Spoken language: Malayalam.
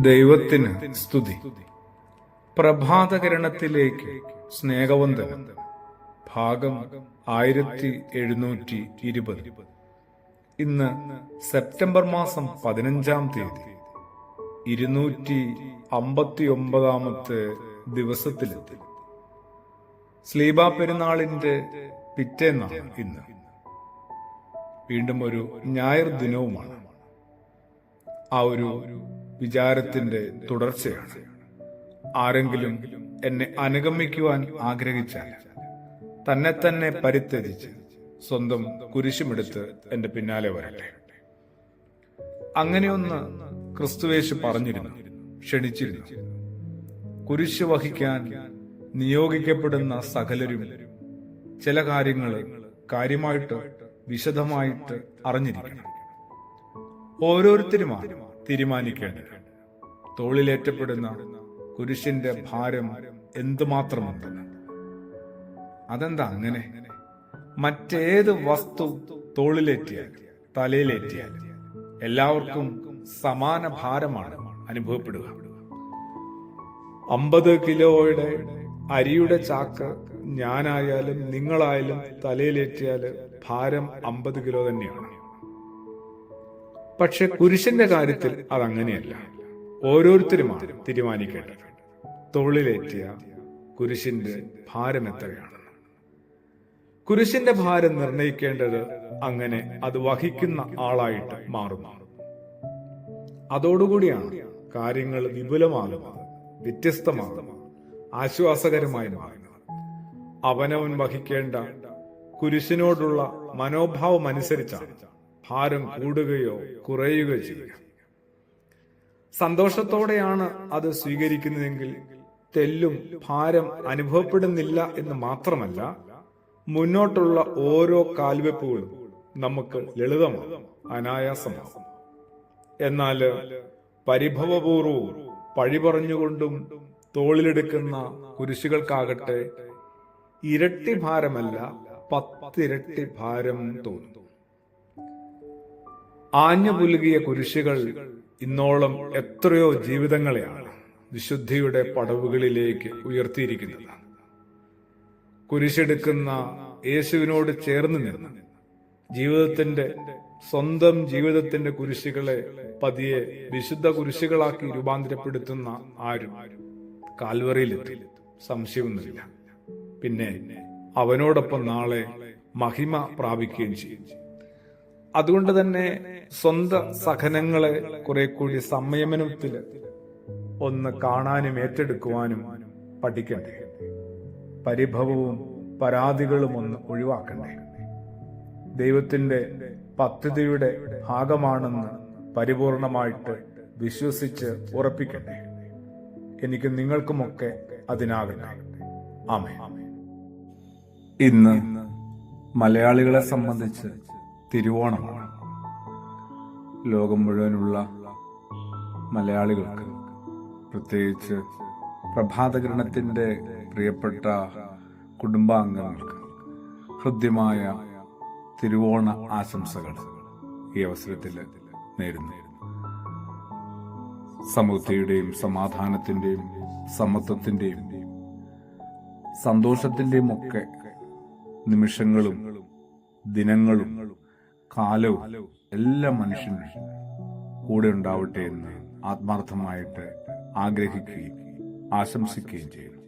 ദൈവത്തിന് സ്തുതി. പ്രഭാതകിരണത്തിലേക്ക് സ്നേഹവന്ദനം. ഭാഗം 1720. ഇന്ന് സെപ്റ്റംബർ മാസം 15-ാം തീയതി 259-ാമത്തെ ദിവസത്തിലെത്തി. സ്ലീബാ പെരുന്നാളിന്റെ പിറ്റേന്നാണ് ഇന്ന്. വീണ്ടും ഒരു ഞായർ ദിനവുമാണ്. ആ ഒരു വിചാരത്തിന്റെ തുടർച്ചയാണ്. ആരെങ്കിലും എന്നെ അനുഗമിക്കുവാൻ ആഗ്രഹിച്ചാൽ തന്നെ പരിത്യജിച്ച് സ്വന്തം കുരിശുമെടുത്ത് എന്റെ പിന്നാലെ വരട്ടെ. അങ്ങനെയൊന്ന് ക്രിസ്തുവേശു പറഞ്ഞിരുന്നു, ക്ഷണിച്ചിരുന്നു. കുരിശ് വഹിക്കാൻ നിയോഗിക്കപ്പെടുന്ന സകലരും ചില കാര്യങ്ങൾ കാര്യമായിട്ട് വിശദമായിട്ട് അറിഞ്ഞിരിക്കണം. ഓരോരുത്തരുമാണ് തീരുമാനിക്കേണ്ടത് തോളിലേറ്റപ്പെടുന്ന കുരിശിന്റെ ഭാരം എന്തുമാത്രമുണ്ടെന്ന്. അതെന്താ അങ്ങനെ? മറ്റേത് വസ്തു തോളിലേറ്റിയാൽ തലയിലേറ്റിയാൽ എല്ലാവർക്കും സമാന ഭാരമാണ് അനുഭവപ്പെടുക. 50 കിലോയുടെ അരിയുടെ ചാക്ക് ഞാനായാലും നിങ്ങളായാലും തലയിലേറ്റിയാൽ ഭാരം 50 കിലോ തന്നെയാണ്. പക്ഷെ കുരിശിന്റെ കാര്യത്തിൽ അതങ്ങനെയല്ല. ഓരോരുത്തരുമാണ് തീരുമാനിക്കേണ്ടത് തോളിലേറ്റിയ കുരിശിന്റെ ഭാരം എത്രയാണെന്ന്. കുരിശിന്റെ ഭാരം നിർണയിക്കേണ്ടത് അങ്ങനെ അത് വഹിക്കുന്ന ആളായിട്ട് മാറുന്നു. അതോടുകൂടിയാണ് കാര്യങ്ങൾ വിപുലമാകുന്നത്, വ്യത്യസ്തമാകുന്നത്, ആശ്വാസകരമായി മാറുന്നത്. അവനവൻ വഹിക്കേണ്ട കുരിശിനോടുള്ള മനോഭാവം അനുസരിച്ചാണ് ഭാരം കൂടുകയോ കുറയുകയോ ചെയ്യുക. സന്തോഷത്തോടെയാണ് അത് സ്വീകരിക്കുന്നതെങ്കിൽ തെല്ലും ഭാരം അനുഭവപ്പെടുന്നില്ല എന്ന് മാത്രമല്ല, മുന്നോട്ടുള്ള ഓരോ കാൽവെപ്പുകളും നമുക്ക് ലളിതമാകും, അനായാസമാകും. എന്നാൽ പരിഭവപൂർവവും പഴി പറഞ്ഞുകൊണ്ടും തോളിലെടുക്കുന്ന കുരിശുകൾക്കാകട്ടെ ഇരട്ടി ഭാരമല്ല 10 ഇരട്ടി ഭാരം തോന്നും. ആഞ്ഞു പുലുകിയ കുരിശുകൾ ഇന്നോളം എത്രയോ ജീവിതങ്ങളെയാണ് വിശുദ്ധിയുടെ പടവുകളിലേക്ക് ഉയർത്തിയിരിക്കുന്നത്. കുരിശെടുക്കുന്ന യേശുവിനോട് ചേർന്ന് നിന്ന് സ്വന്തം ജീവിതത്തിന്റെ കുരിശുകളെ പതിയെ വിശുദ്ധ കുരിശുകളാക്കി രൂപാന്തരപ്പെടുത്തുന്ന ആരും കാൽവറിയിലെത്തി, സംശയമൊന്നുമില്ല. പിന്നെ അവനോടൊപ്പം നാളെ മഹിമ പ്രാപിക്കുകയും ചെയ്യും. അതുകൊണ്ട് തന്നെ സ്വന്തം സഹനങ്ങളെ കുറെ കൂടി സംയമനത്തിൽ ഒന്ന് കാണാനും ഏറ്റെടുക്കുവാനും പഠിക്കണ്ടേ. പരിഭവവും പരാതികളും ഒന്ന് ഒഴിവാക്കണ്ടേ. ദൈവത്തിന്റെ പദ്ധതിയുടെ ഭാഗമാണെന്ന് പരിപൂർണമായിട്ട് വിശ്വസിച്ച് ഉറപ്പിക്കണ്ടേ. എനിക്ക് നിങ്ങൾക്കുമൊക്കെ അതിനാകട്ടെ. ആമേൻ. ഇന്ന് മലയാളികളെ സംബന്ധിച്ച് തിരുവോണമാണ്. ലോകം മുഴുവനുള്ള മലയാളികൾക്ക്, പ്രത്യേകിച്ച് പ്രഭാതകിരണത്തിന്റെ പ്രിയപ്പെട്ട കുടുംബാംഗങ്ങൾക്ക് ഹൃദ്യമായ തിരുവോണ ആശംസകൾ ഈ അവസരത്തിൽ നേരുന്നു. സമൃദ്ധിയുടെയും സമാധാനത്തിന്റെയും സമത്വത്തിന്റെയും സന്തോഷത്തിന്റെയും ഒക്കെ നിമിഷങ്ങളും ദിനങ്ങളും കാലവും എല്ലാ മനുഷ്യനും കൂടെ ഉണ്ടാവട്ടെ എന്ന് ആത്മാർത്ഥമായിട്ട് ആഗ്രഹിക്കുകയും ആശംസിക്കുകയും ചെയ്യുന്നു.